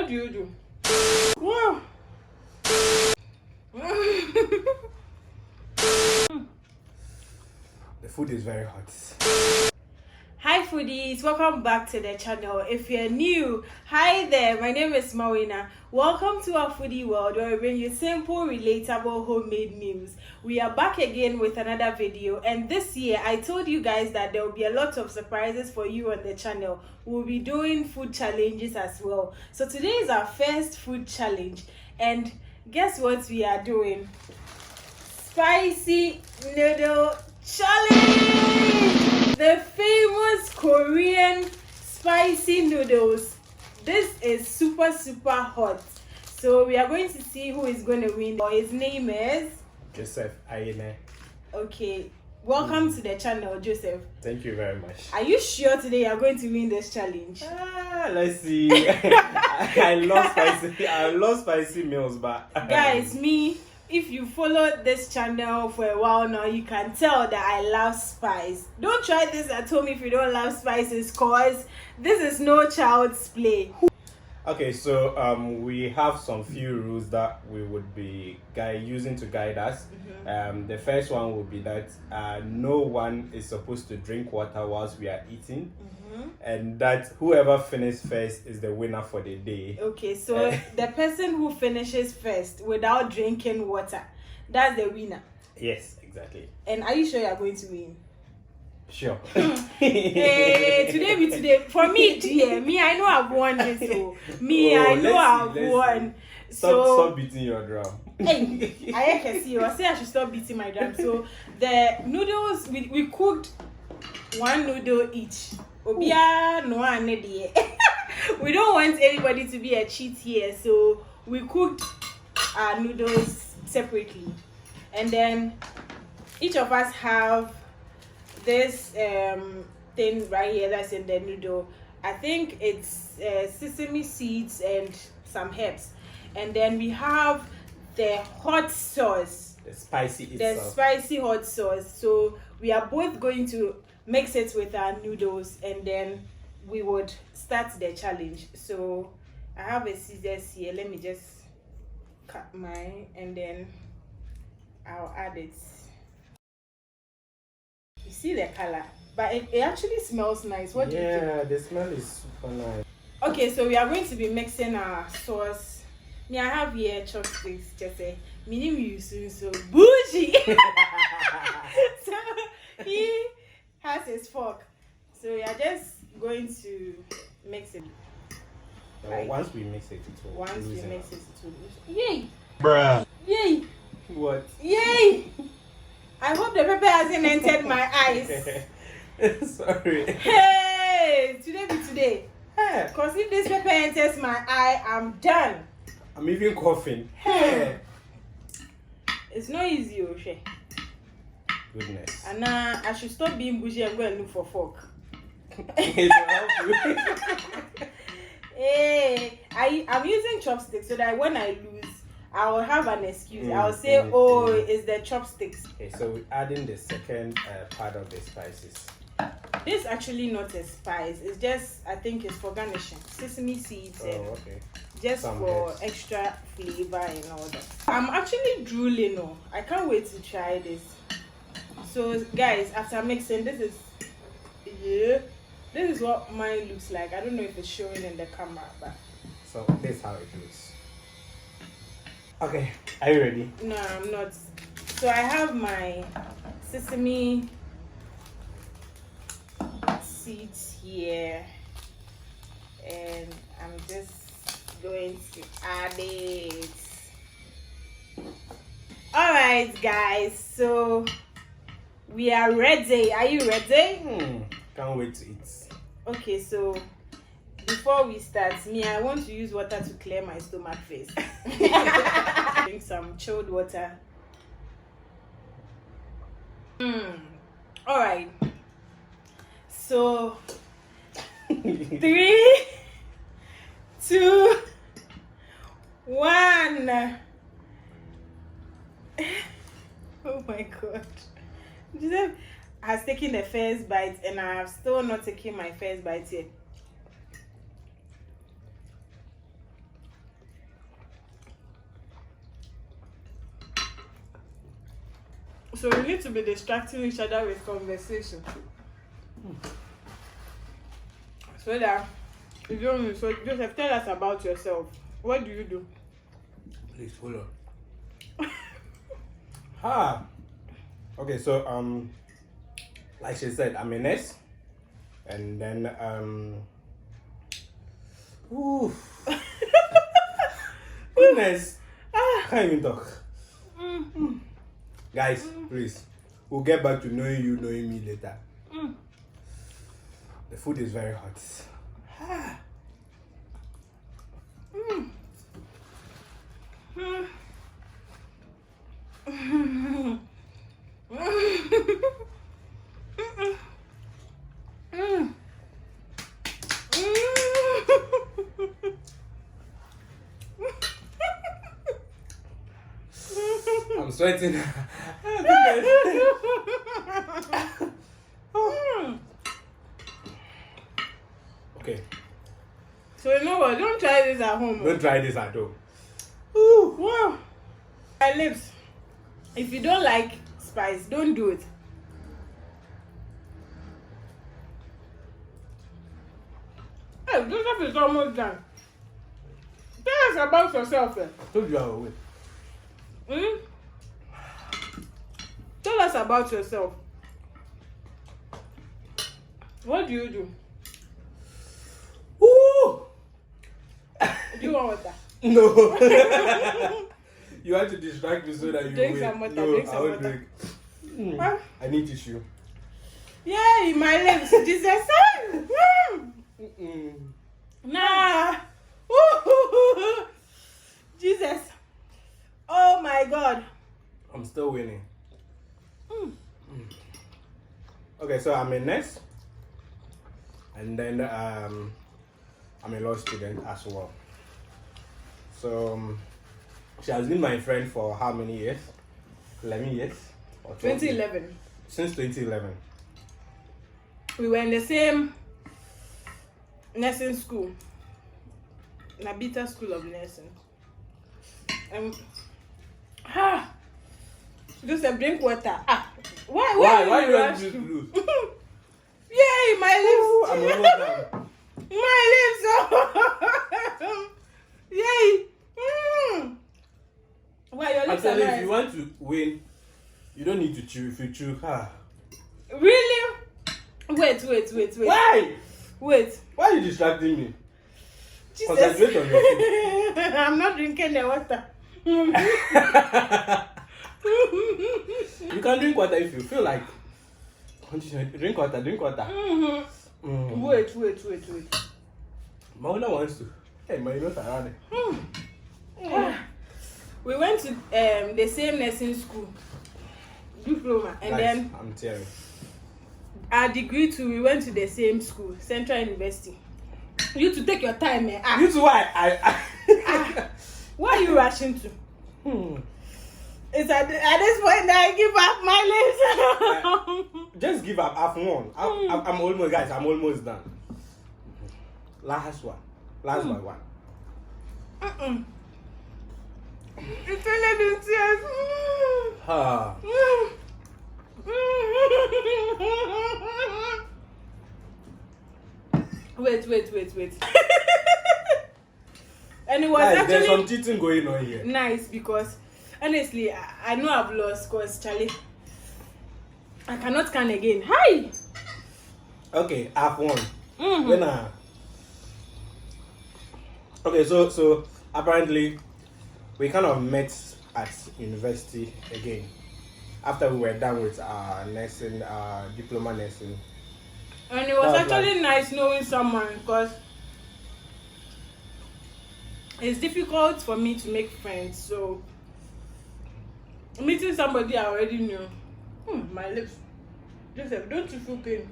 do you do? Whoa. The food is very hot. Hi foodies, welcome back to the channel. If you're new, hi there, my name is Mawuena. Welcome to our foodie world where we bring you simple, relatable, homemade meals. We are back again with another video, and this year I told you guys that there will be a lot of surprises for you on the channel. We'll be doing food challenges as well. So today is our first food challenge, and guess what we are doing? Spicy noodle challenge! The famous Korean spicy noodles. This is super hot. So we are going to see who is going to win. His name is Joseph Ayene. Okay, welcome to the channel, Joseph. Thank you very much. Are you sure today you are going to win this challenge? Let's see. I love spicy meals, but guys, if you followed this channel for a while now, you can tell that I love spice. Don't try this at home if you don't love spices, cause this is no child's play. Okay, so we have some few rules that we would be using to guide us. The first one would be that no one is supposed to drink water whilst we are eating. And that whoever finishes first is the winner for the day. Okay, so the person who finishes first without drinking water, that's the winner. Yes, exactly. And are you sure you are going to win? Sure. Hey, today. For me, dear, I know I've won this. So I know I've won. Stop beating your drum. Hey, I can see you. I say I should stop beating my drum. So the noodles, we cooked one noodle each. We don't want anybody to be a cheat here, so we cooked our noodles separately, and then each of us have this thing right here that's in the noodle. I think it's sesame seeds and some herbs, and then we have the hot sauce, the spicy hot sauce. So we are both going to mix it with our noodles, and then we would start the challenge. So I have a scissors here. Let me just cut mine, and then I'll add it. You see the color, but it actually smells nice. What do you think? Yeah, the smell is super nice. Okay, so we are going to be mixing our sauce. I have here chopsticks. Just say, so bougie. So he has his fork, so we are just going to mix it. Once we mix it, it will Yay! Bruh. Yay! What? Yay! I hope the pepper hasn't entered my eyes. Sorry. Hey! Today. Because if this pepper enters my eye, I'm done. I'm even coughing. Hey! It's not easy, Oshe. Goodness. And now I should stop being bougie and go and look for fork. It will help you. Hey, I'm using chopsticks so that when I lose, I will have an excuse. I'll say, it's the chopsticks. Okay, so we're adding the second part of the spices. This is actually not a spice. It's just, I think it's for garnishing. Sesame seeds and just some for herbs. Extra flavor and all that. I'm actually drooling. I can't wait to try this. So guys, after mixing, this is what mine looks like. I don't know if it's showing in the camera, but so this is how it looks. Okay, are you ready? No, I'm not. So I have my sesame seeds here, and I'm just going to add it. All right, guys, so we are ready. Are you ready? Can't wait to eat. Okay, so before we start, I want to use water to clear my stomach first. Drink some chilled water. All right. So 3, 2, 1. Oh my God. Joseph has taken the first bite, and I have still not taken my first bite yet. So we need to be distracting each other with conversation. So that you don't. So Joseph, tell us about yourself. What do you do? Please hold on. Okay, so like she said, I'm a nurse, and then goodness, can't even talk. Guys, please, we'll get back to knowing me later. The food is very hot. I'm sweating. Okay. So you know what? Don't try this at home. Don't try this at home. Wow. My lips. If you don't like spice, don't do it. Hey, Joseph is almost done. Tell us about yourself. I told you I will wait. Tell us about yourself. What do you do? Ooh! Do you want water? No. You have to distract me so that you Drink wait. some water, No, drink some I won't water. drink. I need tissue. Yay, my lips. Jesus. Nah. Jesus. Oh my God. I'm still winning. Okay, so I'm a nurse, and then I'm a law student as well. So she has been my friend for how many years? 11 years? Or 2011. Since 2011. We were in the same nursing school, Nabita School of Nursing. Just drink water. Why you want to lose? Yay, my lips. I'm almost done. My lips. Yay. Why your lips are Actually, if nice? you want to win, you don't need to chew. If you chew, Really? Wait. Why? Wait. Why are you distracting me? Jesus. Concentrate on your food. I'm not drinking the water. You can drink water if you feel like. Drink water. Wait. Mawuena wants to. Hey, Mawuena around. We went to the same nursing school, diploma, and Guys, then I'm tearing. our degree too. We went to the same school, Central University. You to take your time, man. You too, why? Where are you rushing to? It's at this point that I give up my lips. Just give up. I've won. I'm almost, guys. I'm almost done. Last one. Last one. It's only in tears. Wait. And it was Guys, actually there's some cheating going on here. nice because honestly, I know I've lost because Charlie, I cannot can again. Hi. Okay, I've won. When okay, so apparently we kind of met at university again after we were done with our nursing, diploma nursing. And it was actually nice knowing someone because it's difficult for me to make friends. So meeting somebody I already knew. My lips. Joseph, don't you feel pain?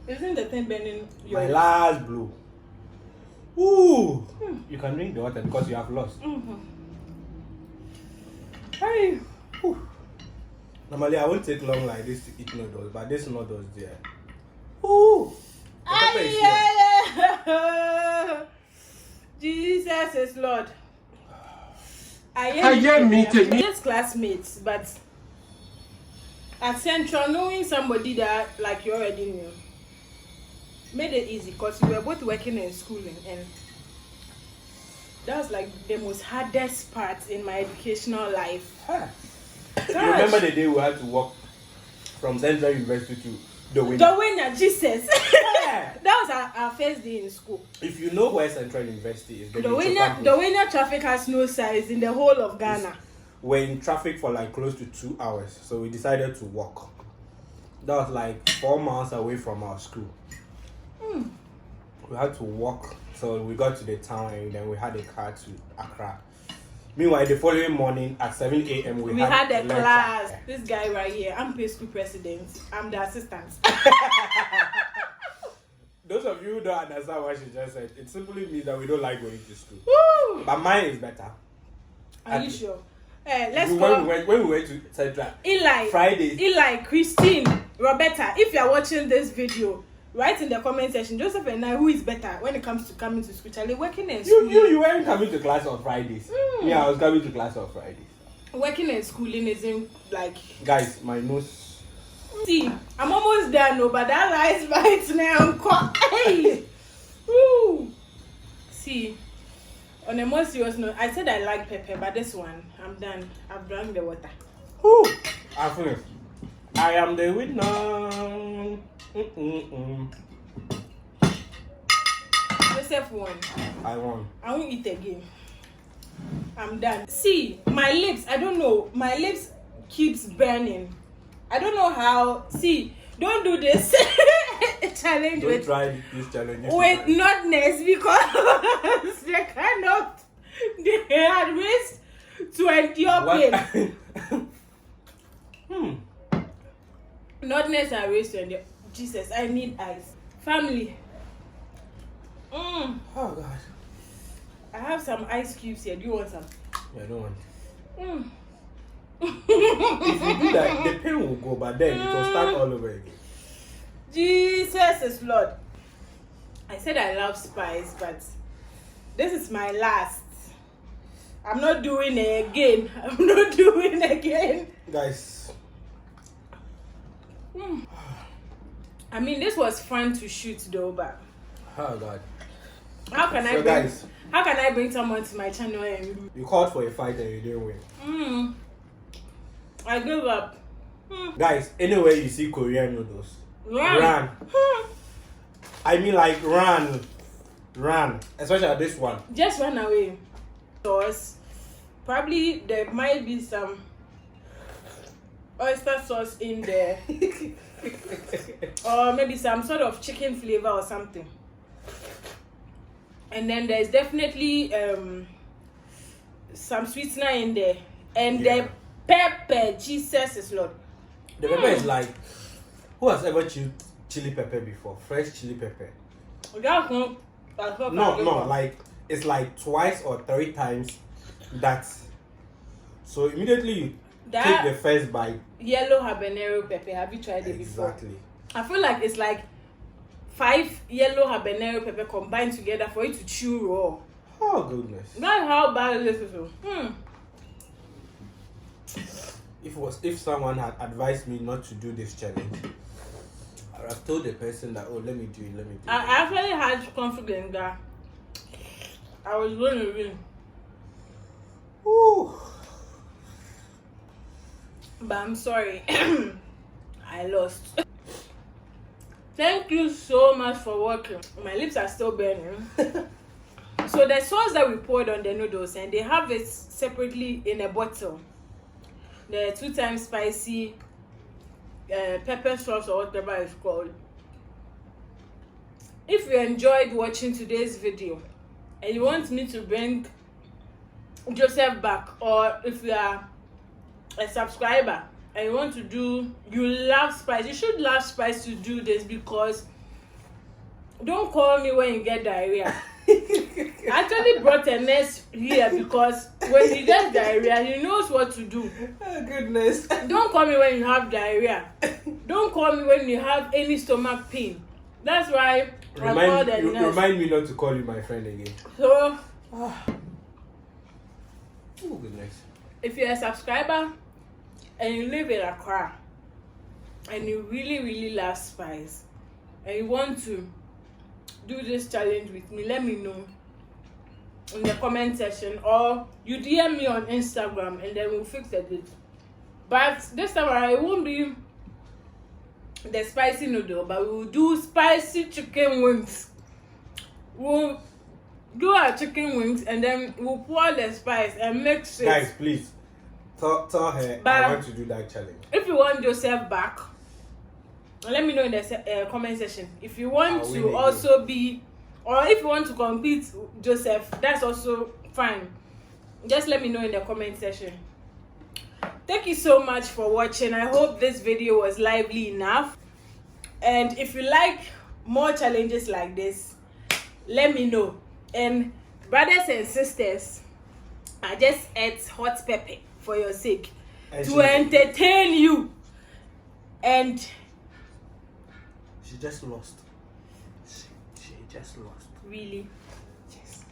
Isn't the thing burning your My last blow. Ooh! You can drink the water because you have lost. Hey. Normally, I won't take long like this to eat noodles, but this noodles there. Ooh! The pepper is here. Jesus is Lord. I am meeting just classmates, but At Central, knowing somebody that like you already knew made it easy because we were both working in schooling, and that was like the most hardest part in my educational life. You remember the day we had to walk from Central University to Mawuena? Mawuena, Jesus. That was our first day in school. If you know where Central University is, the Mawuena traffic has no size in the whole of Ghana. We're in traffic for like close to 2 hours, so we decided to walk. That was like 4 miles away from our school. We had to walk, so we got to the town and then we had a car to Accra. Meanwhile, the following morning at 7 a.m. we had a class. This guy right here, I'm Pay School President. I'm the assistant. Those of you who don't understand what she just said, it simply means that we don't like going to school. Woo! But mine is better. Are you sure? Let's go. When we went to Central, Fridays. Eli, Christine, Roberta, if you are watching this video, write in the comment section, Joseph and I, who is better when it comes to coming to school? Charlie, working in school. You weren't coming to class on Fridays. Yeah, I was coming to class on Fridays. Working and schooling isn't like... Guys, my nose... See, I'm almost there, no, but that rice bites now. Hey! Woo! See, on a more serious note, I said I like pepper, but this one, I'm done. I've drank the water. Woo! I finished. I am the winner. Joseph won. I won. I won't eat again. I'm done. See, my lips, I don't know. My lips keeps burning. I don't know how. See, don't do this challenge. Don't try this challenge. With notness because they cannot. They are raised to endure pain. Notness are raised to endure. Jesus, I need ice. Family. Oh God. I have some ice cubes here. Do you want some? Yeah, I don't want. If you do that, the pain will go, but then it will start all over again. Jesus is Lord. I said I love spice, but this is my last. I'm not doing it again. I'm not doing it again. Guys. I mean, this was fun to shoot though, but oh God. How can I bring someone to my channel and you called for a fight and you didn't win? I gave up. Guys, anywhere you see Korean noodles, Run. I mean, like run. Especially this one. Just run away. Sauce. Probably there might be some oyster sauce in there. Or maybe some sort of chicken flavor or something. And then there's definitely some sweetener in there. And the pepper, Jesus is Lord. The pepper is like, who has ever chewed chili pepper before? Fresh chili pepper. No, like it's like 2 or 3 times that. So immediately you take the first bite. Yellow habanero pepper, have you tried it before? Exactly. I feel like it's like 5 yellow habanero pepper combined together for you to chew raw. Oh goodness. That's how bad this is. If someone had advised me not to do this challenge, I would have told the person that, oh, let me do it. I actually had confidence that I was going to win. Ooh. But I'm sorry. I lost. Thank you so much for watching. My lips are still burning. So the sauce that we poured on the noodles, and they have it separately in a bottle. The 2 times spicy pepper sauce or whatever it's called. If you enjoyed watching today's video and you want me to bring Joseph back, or if you are a subscriber and you want to do, you love spice, you should love spice to do this, because don't call me when you get diarrhea. I actually brought a nurse here because when he gets diarrhea, he knows what to do. Oh goodness. Don't call me when you have diarrhea. Don't call me when you have any stomach pain. That's why I called the nurse. Remind me not to call you my friend again. So, oh goodness. If you're a subscriber and you live in Accra, and you really love spice and you want to do this challenge with me, let me know in the comment section, or you DM me on Instagram and then we'll fix the date. But this time around, it won't be the spicy noodle, but we'll do spicy chicken wings. We'll do our chicken wings and then we'll pour the spice and mix it. Guys, please tell her But I want to do that challenge. if you want Joseph back, let me know in the comment section. If you want to also be, or if you want to compete Joseph, that's also fine. Just let me know in the comment section. Thank you so much for watching. I hope this video was lively enough. And if you like more challenges like this, let me know. And brothers and sisters, I just ate hot pepper for your sake to entertain you. And she just lost. She just lost. Really? Yes.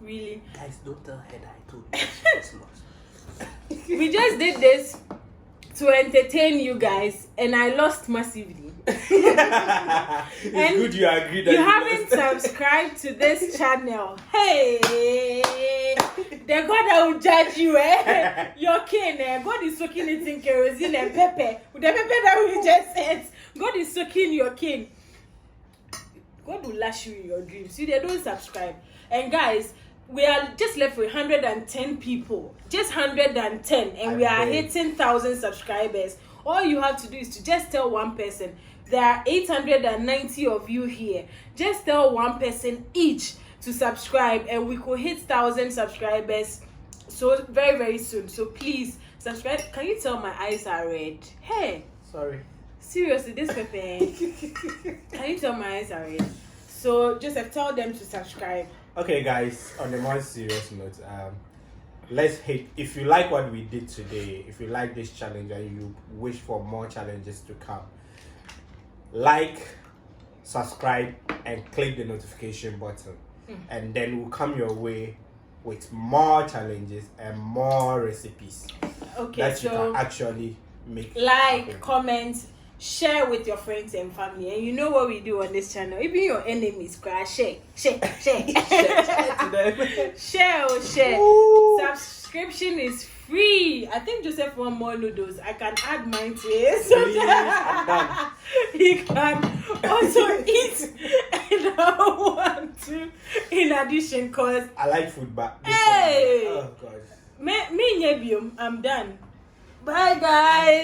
Really? Guys, don't tell her that I told you. She just lost. We just did this to entertain you guys, and I lost massively. It's good you agree that you haven't subscribed to this channel. Hey, the God that will judge you, eh? Your king, eh? God is soaking it in kerosene and pepper. With the pepper that we just ate, God is soaking your king. God will lash you in your dreams. See, they don't subscribe. And guys, we are just left with 110 people. Just 110. And we are hitting 1,000 subscribers. All you have to do is to just tell one person. There are 890 of you here. Just tell one person each to subscribe. And we could hit 1,000 subscribers so very soon. So please, subscribe. Can you tell my eyes are red? Hey. Sorry. Seriously, this pepper. Can you tell my eyes are red? So Joseph, tell them to subscribe. Okay, guys, on a more serious note, let's hit. If you like what we did today, if you like this challenge and you wish for more challenges to come, like, subscribe, and click the notification button, and then we'll come your way with more challenges and more recipes. Okay, that you so can actually make. like, happen. comment, share with your friends and family. And you know what we do on this channel. Even your enemies, share. Share to them. Share. Ooh. Subscription is free. I think Joseph want more noodles. I can add mine to it. Please, I'm done. He can also eat and I want to in addition, cause I like food, but this hey, one, oh god. me I'm done. Bye guys.